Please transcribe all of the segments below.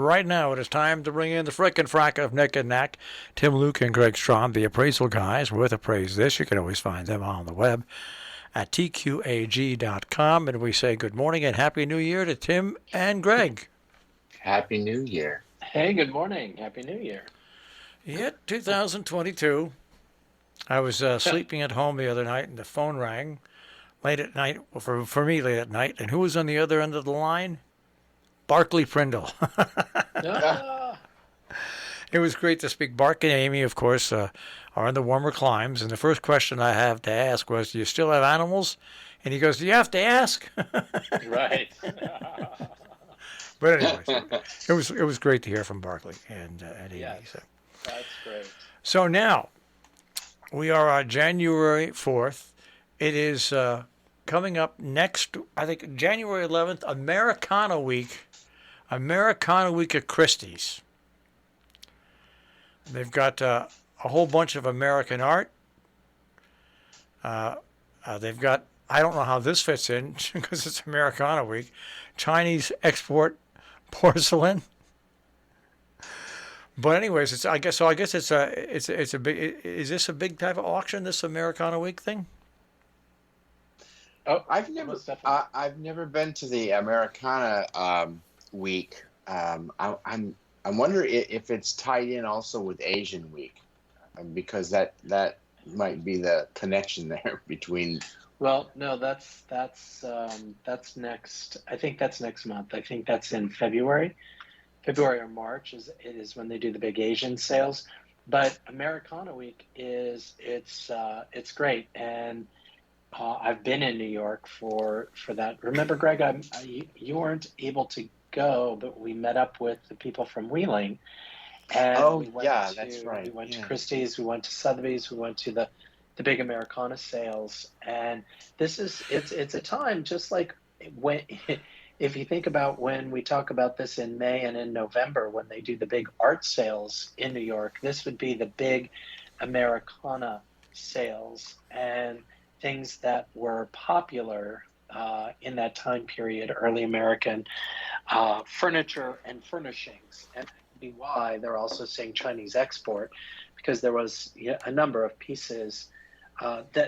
right now it is time to bring in the frickin' frack of Nick and Knack, Tim, Luke, and Greg Strahm, the Appraisal Guys with Appraise This. You can always find them on the web at tqag.com. And we say good morning and Happy New Year to Tim and Greg. Happy New Year. Hey, good morning. Happy New Year. Yeah, 2022. I was sleeping at home the other night and the phone rang late at night, for me late at night. And who was on the other end of the line? Barclay Prindle. It was great to speak. Bark and Amy, of course, are in the warmer climes. And the first question I have to ask was, do you still have animals? And he goes, do you have to ask? Right. But anyways, it was great to hear from Barclay and Amy. Yes, So. that's great. So now, we are on January 4th. It is coming up next, I think, January 11th, Americana Week at Christie's. They've got a whole bunch of American art. They've got, I don't know how this fits in because it's Americana Week, Chinese export porcelain. But anyways, I guess it's a big. Is this a big type of auction? This Americana Week thing? Oh, I've never been to the Americana Week. I wonder if it's tied in also with Asian Week, because that might be the connection there between. Well, no, that's next. I think that's next month. I think that's in February or March is when they do the big Asian sales. But Americana Week it's great, and I've been in New York for that. Remember, Greg, you weren't able to go, but we met up with the people from Wheeling, and that's right. We went to Christie's, we went to Sotheby's, we went to the big Americana sales, and it's a time just like when. If you think about when we talk about this in May and in November, when they do the big art sales in New York, this would be the big Americana sales and things that were popular in that time period, early American furniture and furnishings. And that could be why they're also saying Chinese export, because there was a number of pieces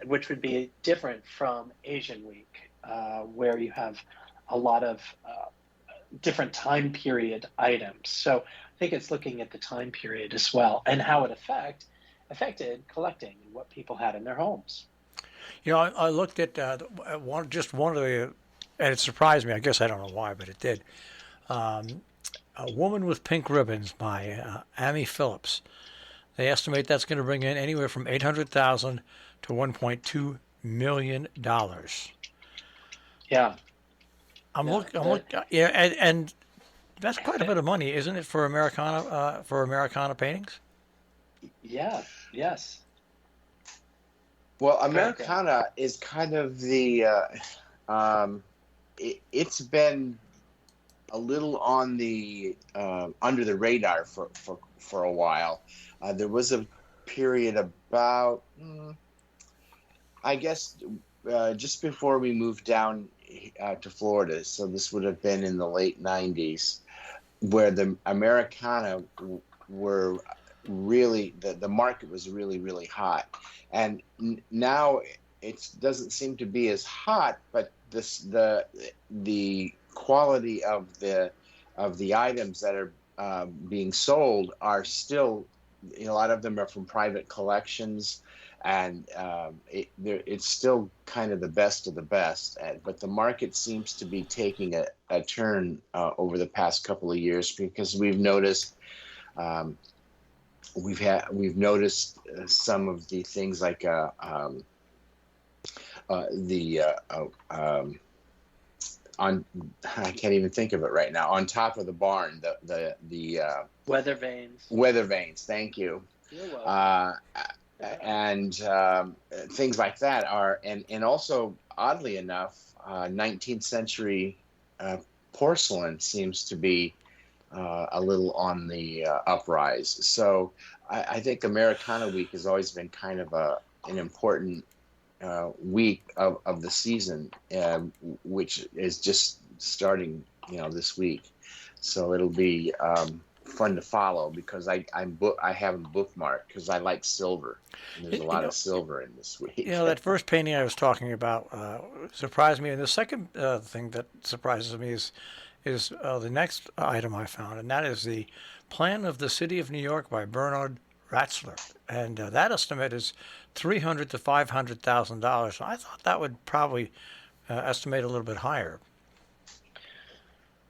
which would be different from Asian Week, where you have a lot of different time period items. So I think it's looking at the time period as well and how it affected collecting and what people had in their homes. You know, I looked at one of the, and it surprised me. I guess I don't know why, but it did. A Woman with Pink Ribbons by Amy Phillips. They estimate that's going to bring in anywhere from $800,000 to $1.2 million. Yeah. I'm looking, and that's quite a bit of money, isn't it, for Americana paintings? Yeah. Yes. Well, Americana is kind of the. It's been a little on the under the radar for a while. There was a period about, I guess, just before we moved down to Florida, so this would have been in the late 90s, where the Americana were really, the market was really, really hot. And now it doesn't seem to be as hot, but the quality of the items that are being sold are still, a lot of them are from private collections, and it's still kind of the best of the best. But the market seems to be taking a turn over the past couple of years, because we've noticed we've noticed some of the things like on, I can't even think of it right now, on top of the barn, the weather vanes. Weather vanes, thank you. You're welcome. And things like that are, and also, oddly enough, 19th century porcelain seems to be a little on the uprise. So I think Americana Week has always been kind of an important week of the season, which is just starting, this week. So it'll be fun to follow because I have them bookmarked because I like silver, and there's a You lot know, of silver in this week. that first painting I was talking about surprised me, and the second thing that surprises me is the next item I found, and that is the plan of the city of New York by Bernard Ratzler, and that estimate is $300,000 to $500,000. I thought that would probably estimate a little bit higher.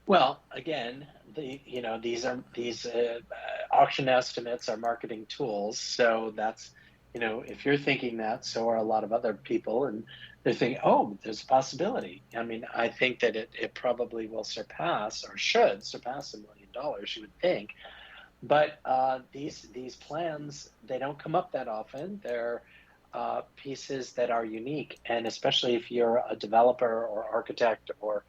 Well, again, these auction estimates are marketing tools, so that's if you're thinking that, so are a lot of other people, and they're thinking, oh, there's a possibility. I mean, I think that it probably will surpass or should surpass $1 million. You would think, but these plans, they don't come up that often. They're pieces that are unique, and especially if you're a developer or architect or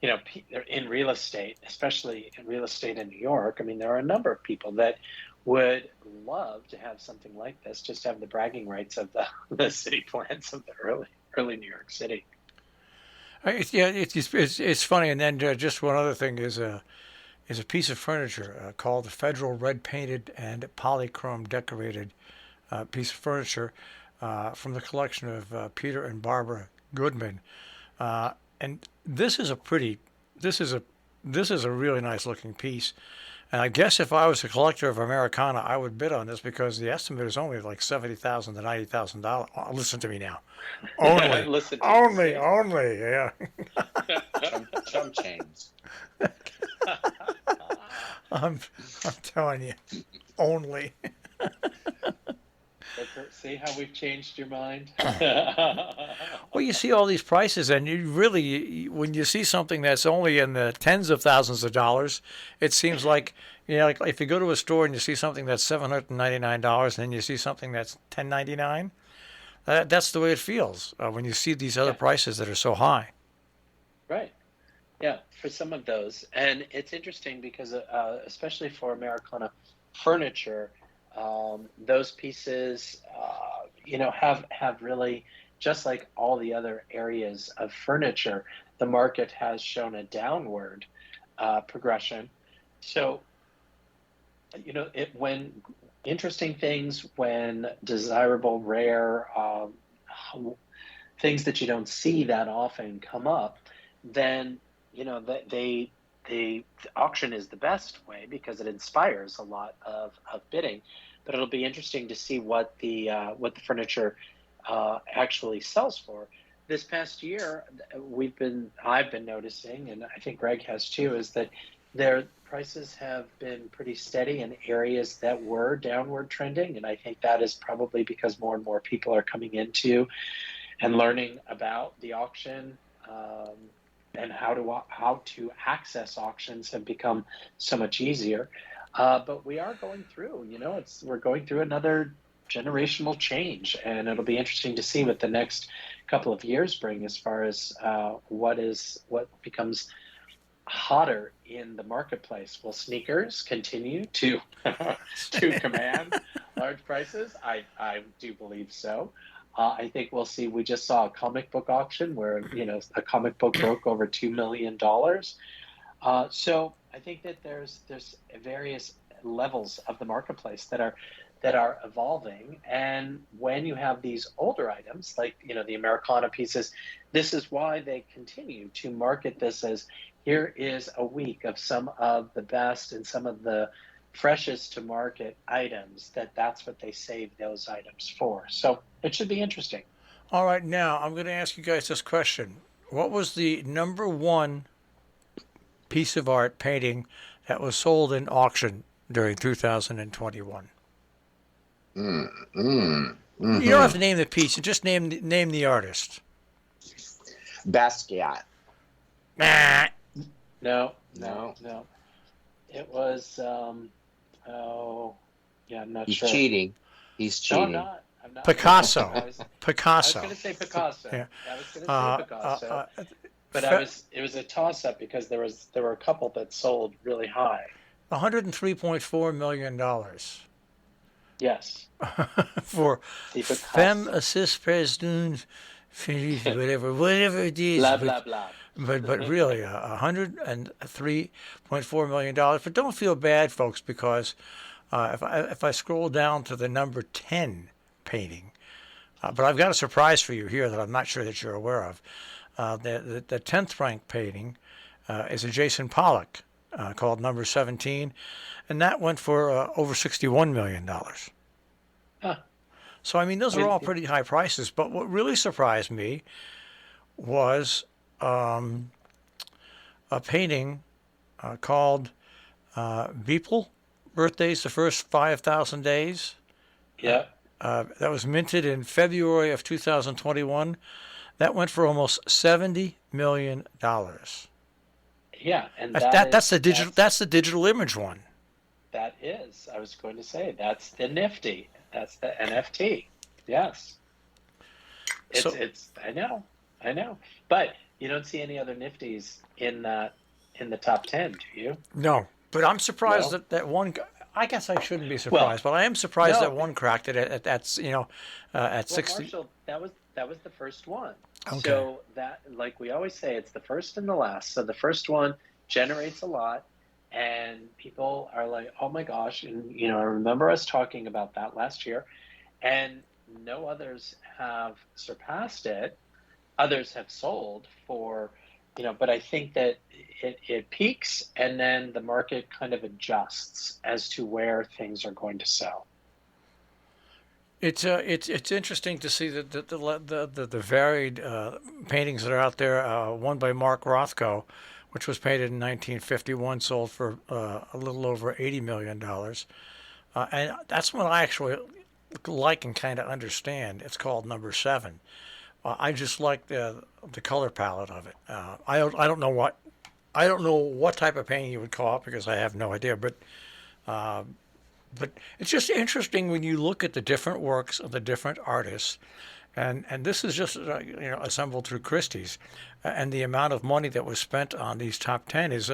in real estate, especially in real estate in New York. I mean, there are a number of people that would love to have something like this, just have the bragging rights of the city plans of the early New York City. It's funny. And then just one other thing is a piece of furniture called the Federal Red Painted and Polychrome Decorated piece of furniture from the collection of Peter and Barbara Goodman. And this is a really nice looking piece. And I guess if I was a collector of Americana, I would bid on this because the estimate is only like $70,000 to $90,000. Oh, listen to me now. Only, only, yeah. Chum chains. I'm telling you, only. See how we've changed your mind? Well, you see all these prices, and you really, when you see something that's only in the tens of thousands of dollars, it seems like, like if you go to a store and you see something that's $799, and then you see something that's $1,099, that's the way it feels when you see these other prices that are so high. Right. Yeah, for some of those. And it's interesting because, especially for Americana furniture, those pieces, have really, just like all the other areas of furniture, the market has shown a downward progression. So, when interesting things, when desirable, rare things that you don't see that often come up, then the auction is the best way because it inspires a lot of bidding. But it'll be interesting to see what the furniture actually sells for. This past year, I've been noticing, and I think Greg has too, is that their prices have been pretty steady in areas that were downward trending, and I think that is probably because more and more people are coming into and learning about the auction. And how to access auctions have become so much easier. But we are going through, we're going through another generational change, and it'll be interesting to see what the next couple of years bring as far as what becomes hotter in the marketplace. Will sneakers continue to command large prices? I do believe so. I think we'll see. We just saw a comic book auction where a comic book broke over $2 million. So I think that there's various levels of the marketplace that are evolving. And when you have these older items like the Americana pieces, this is why they continue to market this as, here is a week of some of the best and some of the freshest to market items. That's what they save those items for. So it should be interesting. All right, now I'm going to ask you guys this question. What was the number one piece of art painting that was sold in auction during 2021? You don't have to name the piece, just name the artist. Basquiat. Nah. No. It was I'm not sure. He's cheating. No, I'm not. Picasso. Picasso. I was going to say Picasso. Yeah. I was going to say Picasso. But it was a toss-up because there were a couple that sold really high. $103.4 million. Yes. For Femme Assist Présidente Phillips, whatever it is. Blah blah blah. But really, $103.4 million. But don't feel bad, folks, because if I scroll down to the number 10 painting, but I've got a surprise for you here that I'm not sure that you're aware of. The 10th ranked painting is a Jason Pollock called number 17, and that went for over $61 million. Huh. So, I mean, those are all pretty high prices. But what really surprised me was a painting called Beeple, Birthdays the First 5,000 Days. Yeah. That was minted in February of 2021. That went for almost $70 million. Yeah, and That's the digital image one. That is. I was going to say that's the nifty. That's the NFT. Yes. It's. I know. But you don't see any other nifties in the top 10, do you? No, but I'm surprised that one. I guess I shouldn't be surprised, but I am surprised that one cracked it at 60. Marshall, that was the first one. Okay. So that, like we always say, it's the first and the last. So the first one generates a lot, and people are like, "Oh my gosh!" And I remember us talking about that last year, and no others have surpassed it. Others have sold for, but I think that it peaks and then the market kind of adjusts as to where things are going to sell. It's interesting to see the varied paintings that are out there. One by Mark Rothko, which was painted in 1951, sold for a little over $80 million, and that's one I actually like and kind of understand. It's called number 7. I just like the color palette of it. I don't know what type of painting you would call it because I have no idea. But it's just interesting when you look at the different works of the different artists, and this is just assembled through Christie's, and the amount of money that was spent on these top 10 is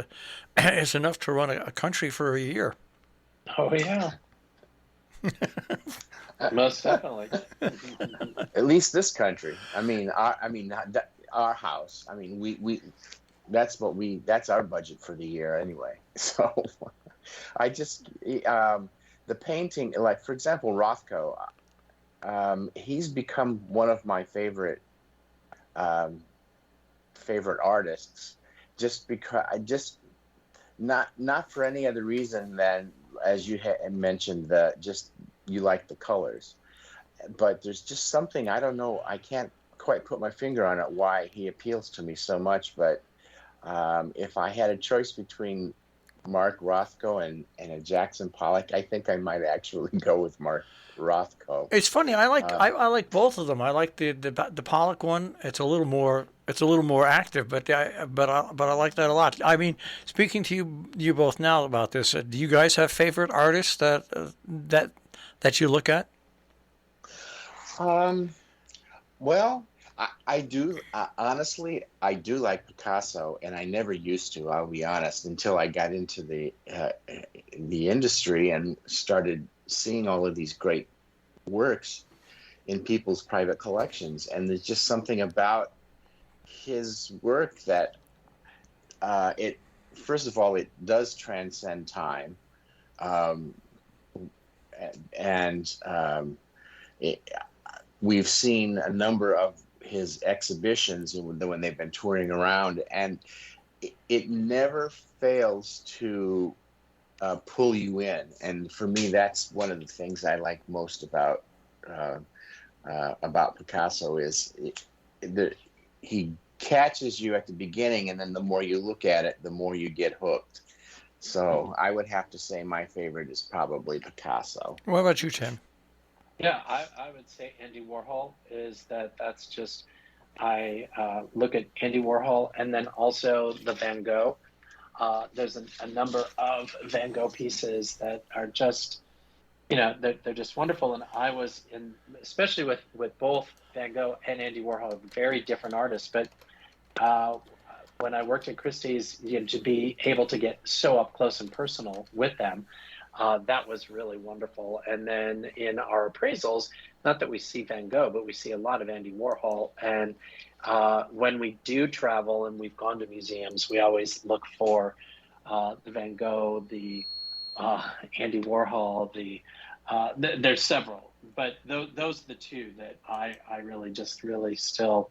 enough to run a country for a year. Oh yeah. Most definitely. At least this country. Our house. I mean, that's our budget for the year anyway. So I just the painting, like for example, Rothko. He's become one of my favorite artists, just because not for any other reason than, as you mentioned, you like the colors, but there's just something, I don't know, I can't quite put my finger on it why he appeals to me so much. But if I had a choice between Mark Rothko and a Jackson Pollock, I think I might actually go with Mark Rothko. It's funny. I like both of them. I like the Pollock one. It's a little more active, but I like that a lot. I mean, speaking to you both now about this, do you guys have favorite artists that you look at? Well, I do. Honestly, I do like Picasso, and I never used to. I'll be honest, until I got into the industry and started seeing all of these great works in people's private collections. And there's just something about his work that first of all, it does transcend time. We've seen a number of his exhibitions when they've been touring around, and it never fails to pull you in. And for me, that's one of the things I like most about Picasso is he catches you at the beginning, and then the more you look at it, the more you get hooked. So I would have to say my favorite is probably Picasso. What about you, Tim? Yeah, I would say Andy Warhol that's just, I look at Andy Warhol and then also the Van Gogh. There's a number of Van Gogh pieces that are just, they're just wonderful. And I was especially with both Van Gogh and Andy Warhol, very different artists. But when I worked at Christie's, to be able to get so up close and personal with them, That was really wonderful. And then in our appraisals, not that we see Van Gogh, but we see a lot of Andy Warhol. And when we do travel and we've gone to museums, we always look for the Van Gogh, the Andy Warhol, there's several, but those are the two that I really really still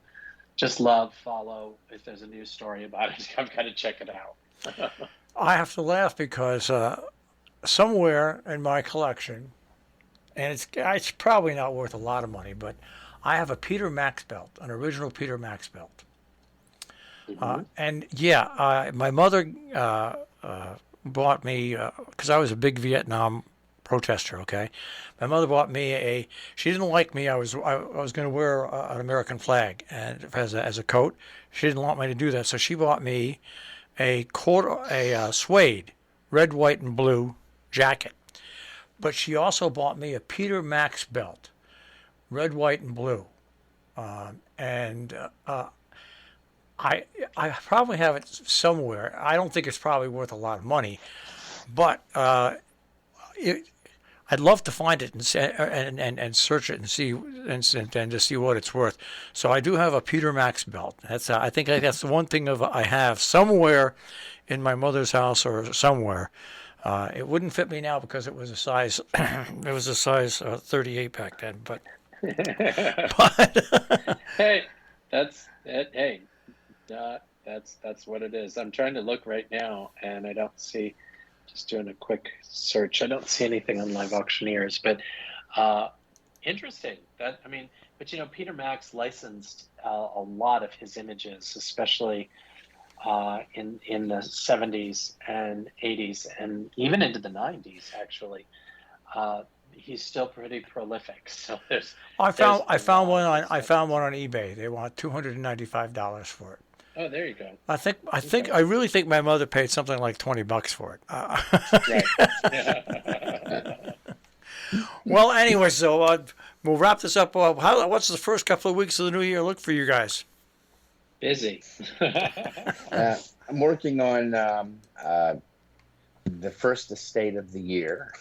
just love, follow. If there's a news story about it, I've got to check it out. I have to laugh because somewhere in my collection, and it's probably not worth a lot of money, but I have a Peter Max belt, an original Peter Max belt. And yeah, my mother bought me, because I was a big Vietnam protester, okay? My mother bought me she didn't like me. I was going to wear an American flag and as a coat. She didn't want me to do that, so she bought me a suede, red, white, and blue jacket. But she also bought me a Peter Max belt, red, white, and blue. I probably have it somewhere. I don't think it's probably worth a lot of money, but I'd love to find it and search it and see and to see what it's worth. So I do have a Peter Max belt. I think that's the one thing I have somewhere in my mother's house or somewhere. It wouldn't fit me now because it was a size 38 back then. But hey, that's it. Hey, that's what it is. I'm trying to look right now, and I don't see. Just doing a quick search. I don't see anything on Live Auctioneers, but interesting. But Peter Max licensed a lot of his images, especially in the 70s and 80s, and even into the 90s. Actually, he's still pretty prolific. So I found one on eBay. They want $295 for it. Oh, there you go. I really think my mother paid something like $20 for it. Right. Well, anyway, so we'll wrap this up. What's the first couple of weeks of the new year look for you guys? Busy. I'm working on the first estate of the year.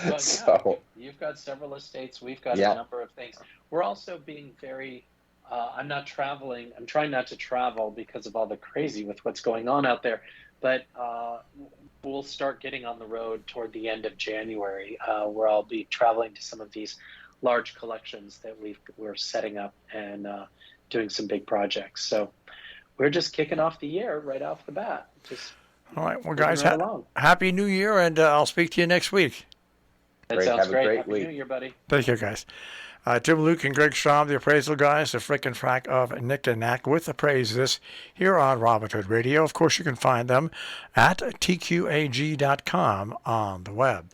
Well, So you've got several estates. We've got Yeah. a number of things. We're also being very. I'm not traveling. I'm trying not to travel because of all the crazy with what's going on out there. But we'll start getting on the road toward the end of January, where I'll be traveling to some of these large collections that we're setting up and doing some big projects. So we're just kicking off the year right off the bat. All right, well, guys, right along. Happy New Year, and I'll speak to you next week. That Great. sounds Have a great. great Happy week. New Year, buddy. Thank you, guys. Tim Luke and Greg Strahm, the Appraisal Guys, the frick and frack of Nick and Knack with Appraise This here on Robinhood Radio. Of course, you can find them at tqag.com on the web.